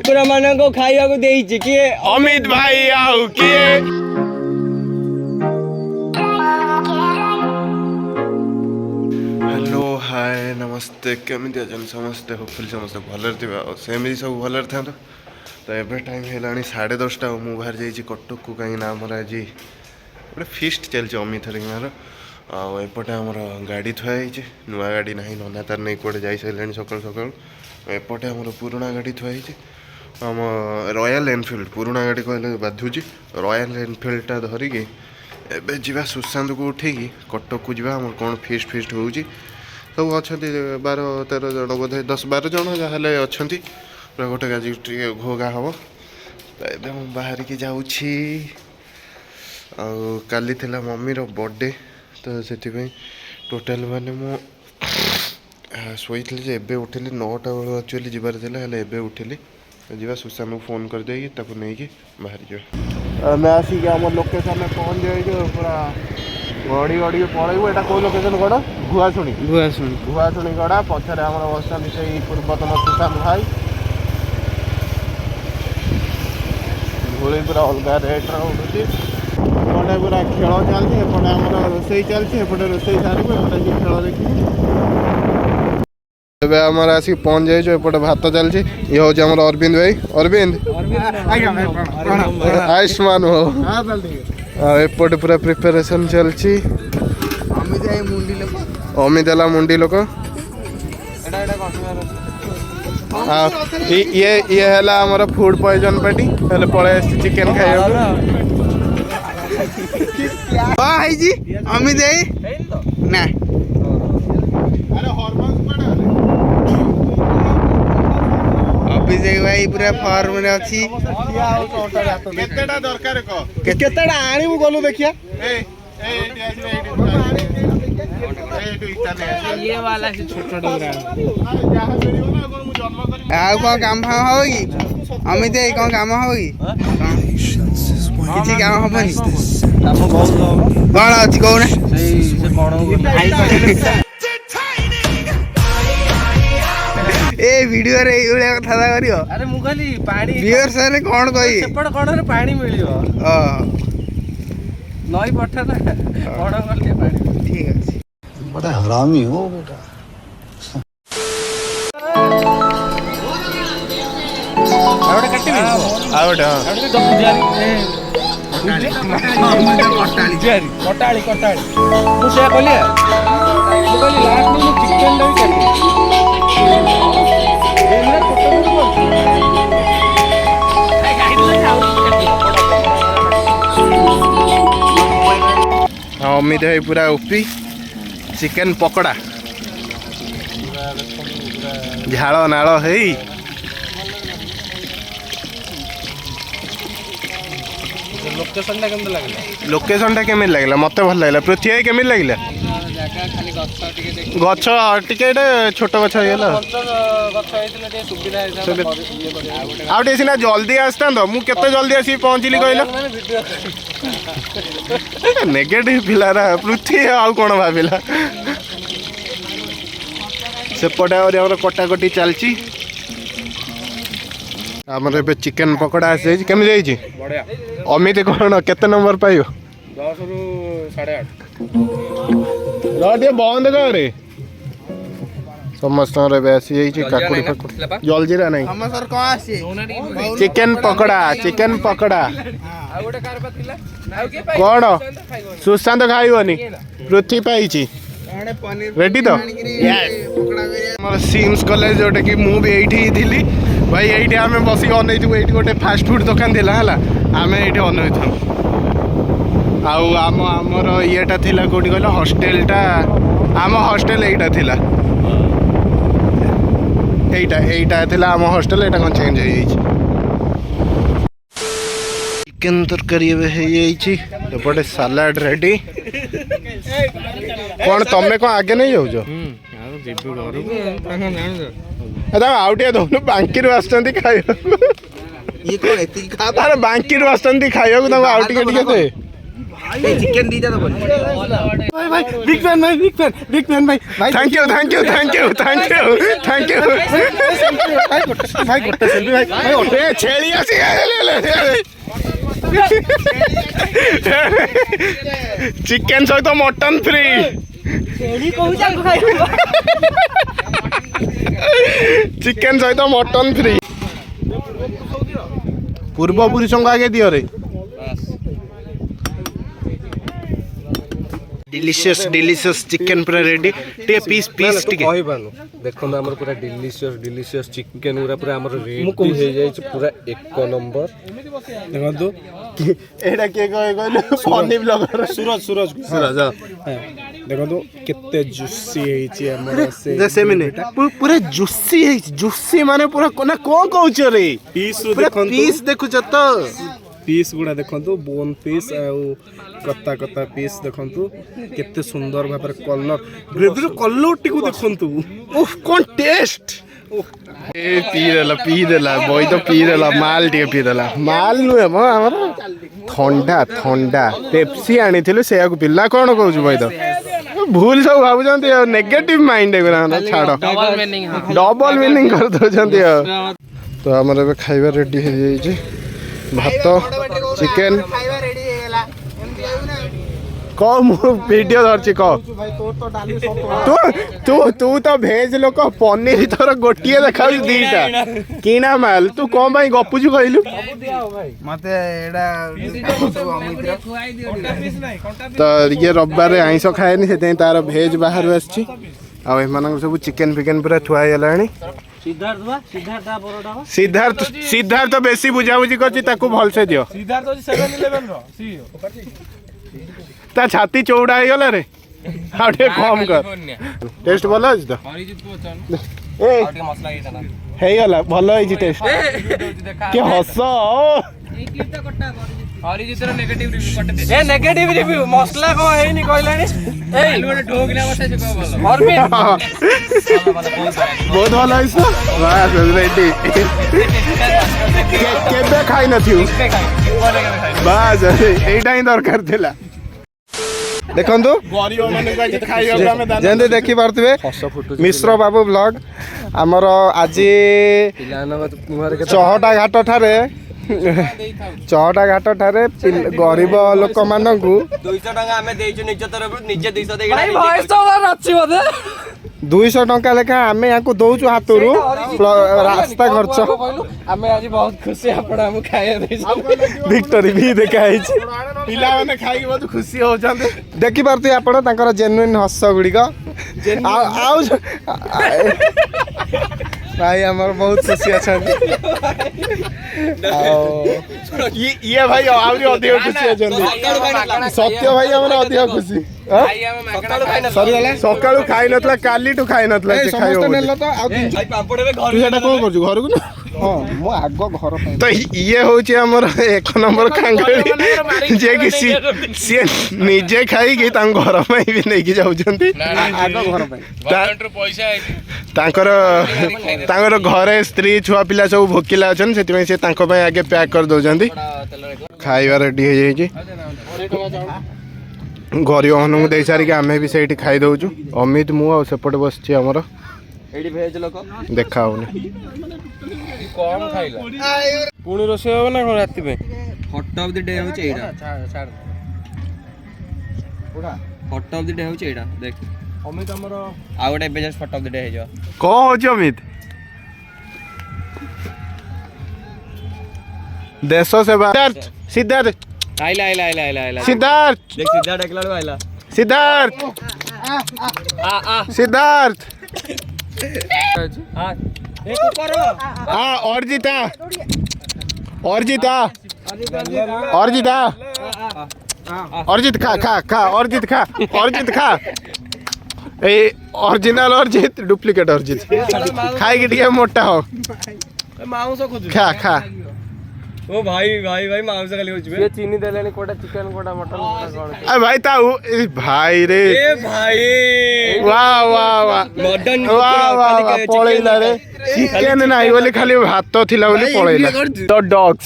कुकुरा मानको खाइया को देइछि किए अमित भाई आउ किए हेलो हाय नमस्ते केमिति अछन समस्ते होपफुली समस्ते भलर थिबा सेमि सब भलर था तो एबे टाइम हेलानी 10:30 मु बाहर जाइछि कटक को कहीं ना हमर आज गोटे फिस्ट चलछि अमित हरिंगार एपटे आमर गाड़ी थुआई नुआ गाड़ी ना नना तार नहीं कौटे जा सका सका एपटे आमर पुराणा गाड़ी थुआई आम रॉयल एनफिल्ड पुराणा गाड़ी कहले बाधुची रॉयल एनफिल्डटा धरिकी एबे जीवा सुशांत को उठेकी कटक को जीवा आमर कौन फिस्ट फिस्ट होउची सब अच्छा 12-13 जन बोधे 10-12 जन जहाँ अच्छा पूरा गोटे गाजी घोगा हम तो ये बाहर की जाऊँगी काली थिला मम्मी रो बर्थडे तो से टोटाल माने मु शोई एबे उठिली 9टा बेलू एक्चुअली जीवार एबे उठिली जीवा सुशांत को फोन कर देगी ताको नहीं कि बाहर जाओ मैं आसिक आम लोकेशन में पहुँच जाइए पूरा गड़ी गड़ी पलैबू यहाँ कौ लोकेशन कौन भुआशुणी गड़ा पछरे आम बस से पूर्वतन सुशांत भाई धूली पूरा अलग रेट्रे उठुची एपटे पूरा खेल चलती एपटे आम रोसई चलती एपटे रोसई सारू एपटे खेल देखी एबे आमर आसिक पहुँच जाइए एपटे भात चलती ये हूँ आम अरविंद भाई अरविंद आयुष्मान हो एपटे पूरा प्रिपेरेसन चलती अमित है मुंडी लोक ये है आमर फूड पॉइजन पार्टी पलि चिकेन खाइबा अमित ना अभिषेक भाई पूरा फॉर्म रे अछि केतेटा दरकार को केतेटा आनिबु गलु देखिया ये वाला से छोटा डोरा आ को काम हो कि अमित ए को काम हो कि किछि काम होबनी काम बहुत कोन अछि कोन से कोन ए वीडियो रे एइले कथा करियो अरे मु कहली पानी व्यूअर्स ने कोन कहि सेपड कोन रे पानी मिलियो नई पठा ना कोन करले पानी ठीक अछि बड़ा हरामी हो बेटा आवडे कट्टी में आवडे कटाली मु से कहली लास्ट में चिकन लाई काटी अमित भाई पूरा उपी चिकेन पकोड़ा झाड़ नाल है लोकेशन टा केमी लगला मत भल लगला पृथ्वी भाई केमी लगला गछ टिके छोट गछ आना जल्दी आसता मु केते जल्दी आसी पहुँचली कहल नेगेटिव पिलारा पृथ्वी आउ कौन भाविला सेपटे आम कटाकटी चलची आमर ए चिकेन पकोड़ा आसी केमी जाइए अमित कौन केते नंबर पाइब 10 रु 8.5 बंद कर समस्त आसी काकुड़ी फाकुड़ी जलजीरा नहीं चिकेन पकोड़ा कौन सुशांत खाइबनी पृथ्वी पाई रेडी तो सिम्स कॉलेज जोटा कि मु भी एठी थी भाई ये आम बस अन गोटे फास्ट फूड दुकान थी आम ये अन आमर येटा थिला कोठी कहला हॉस्टेलटा आम हॉस्टेल एटा थिला एटा थिला आम हॉस्टेल एटा कोन चेंज हो जाई चिकन तरकारी हो जाई एपटे सलाड रेडी कौन तमें कौन आगे नहीं जाऊँ आउटे दौन बांकी आसुँच खाइबा बांकी आसुँच खाइबा आउ टिके चिकन दीदा तो बोल भाई बिग फैन भाई थैंक यू भाई गोटे सेल्फी भाई ओटे छेली आसी चिकन सहित मटन फ्री चिकन सहित मटन फ्री पूर्वपुरुष आगे दियो रे डिलीशियस चिकन पूरा रेडी टे पीस टे कहि बानु देखो हमर पूरा डिलीशियस चिकन पूरा हमर रेडी हो जाय पूरा एक नंबर देखो एडा के कहले फनी ब्लॉगर सूरज देखो केते जूसी है छि हमर से जैसे मैंने पूरा जूसी माने पूरा कोना को कहउछ रे पीस देखु तो पीस गुड़ा देखंतु बोन पीस कत्ता पीस देखंतु केते सुंदर भाबर कलर ग्रेवी कलर टिकु देखंतु उफ कोन टेस्ट ए पी देला बॉय तो पी देला माल टे पी देला माल नुए म हमर ठंडा पेप्सी आनी थिलु से आकु पिल्ला कोन कहउछ बॉय तो भूल सब भाबु जंती नेगेटिव माइंड एगुरा छाड़ो डबल मीनिंग कर दो जंती तो हमर बे खाइबा रेडी हो जाई छी भात चिकेन वीडियो धरची कह तू तो भेज लोक पनीर थोर गोटे देखा दीटा किना माल तू कौन भाई गपुचु कहलु तो ये रविवार आइंस खाएनी से तार भेज बाहर आसी सब चिकेन फिकेन पूरा थुआ गलानी सिद्धार्थ बेसी बुझाबुझी करछि ताकू भल से दियो ता छाती चौड़ा हो गला रे आटे कम कर टेस्ट भल अछि त ए हे गला भल अछि टेस्ट के हस नेगेटिव रिव्यू मसला को हेनी कहलानी बहुत भल अछि बस रेडी केबे खाइ नथिउ बस एटा ही दरकार थिला देखंतु गरीब माने काई खाइबा में दान जेंदे देखि पारतबे मिश्र बाबू ब्लॉग हमर आज चहटा घाट ठारे गरीब लोक मानकु 200 टका हमें देइछु निज तरफ निजे 200 देइला भाई भॉइस तो अच्छी बात है 200 टका लेखा आमे याको दउछु हातुरु रास्ता खर्च हमें आज बहुत खुशी आपड़ा हम खाए विक्टरी भी देखाई छी पिला माने खाई बहुत खुशी हो जांदे देखि पारती आपण तांकर जेन्युइन हस गुडी का आउ भाई हमर बहुत खुशी अच्छा ये भाई आउरी अधिक खुशी अछंदी सत्य भाई हमर अधिक खुशी सकाळू खाई नतला काली टू खाई नतला से खाई समस्त नेला तो आ भाई पापड़ में घर सेटा कोन करजु घर को ना हां मो आगो घर पे तो ये होची हमर एक नंबर कांगड़ी जे कि सी निजे खाई के तां घर में भी नै कि जाउ जंती आगो घर पे वॉलंटियर पैसा आइ तांकर घरे स्त्री छुआ पिला सब भोकिला अछन सेति में से तांको पे आगे पैक कर दो जंती खाइबा रेडी हो जाई छी गरीब मानू दे सारी के आमे भी सेठी खाई दउछु अमित मु आ सेपट बसछि हमर एडी भेज लोक देखा होनी कम खाइला पुणी रोषे हो ना राति पे हॉट ऑफ द डे हो एडा हॉट ऑफ द डे हो एडा देख अमित हमर आ गोटे बेजस हॉट ऑफ द डे हे जो को हो छ अमित देश सेवा सिद्धार्थ आइला सिद्धार्थ देख सिद्धार्थ एकला आइला सिद्धार्थ सिद्धार्थ हां एक करो हां और जीता अर्जित खा ए ओरिजिनल अर्जित डुप्लीकेट अर्जित खाई के टिके मोटा हो मांस खोजु खा ओ भाई मांस खाली होचबे ये चीनी देलेनी कोटा चिकन कोटा मटन कोटा ए भाई ता भाई रे ए भाई वाह मटन वाह पळैला रे चिकन नाही बोले खाली भात थिला बोले पळैला द डॉग्स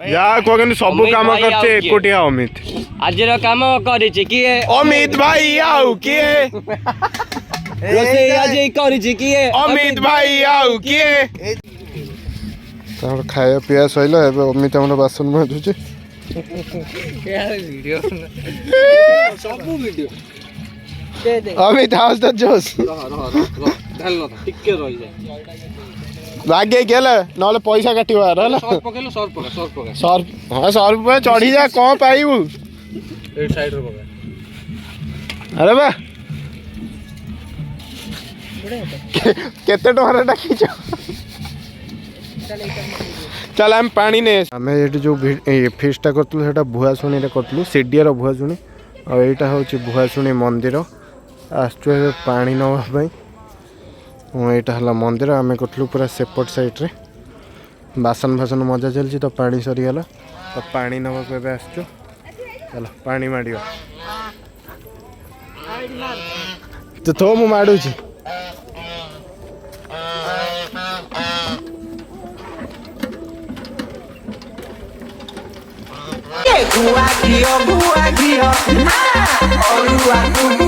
या कहते सब अमित काम भाई करते आउ किए? एकोटिया अमित आजर काम करिछि किए अमित भाई आउ किए रोसे आज करिछि किए अमित भाई आउ किए तमर खाया पिया सइला एबे अमित हमर बासन माजुचे वीडियो सब वीडियो अमित हाउस द जोस ढाल न टिके रहि जाय भाग्य गेले नले पैसा काटिबा रहला सर पकेलो सर पका सर हां सर पे चढ़ी जा कोन पाइबू ए साइड रे पका अरे बा केते टमारा डाकिछ चल हम पानी ने आम ये जो फिस्टा करतलु सेटा भुआशुणी रे करतलु सीडियर भुआशुणी और एटा होची भुआशुणी मंदिर आसचु पानी नवा पई एटा हला मंदिर आमे करतलु पूरा सेपट साइड रे बासन भासन मजा चलची तो पानी सरी गला तो पानी नवा को एबे आसचु चलो पानी माडियो तो थो मु माडू छी Gua gio, ah, oh,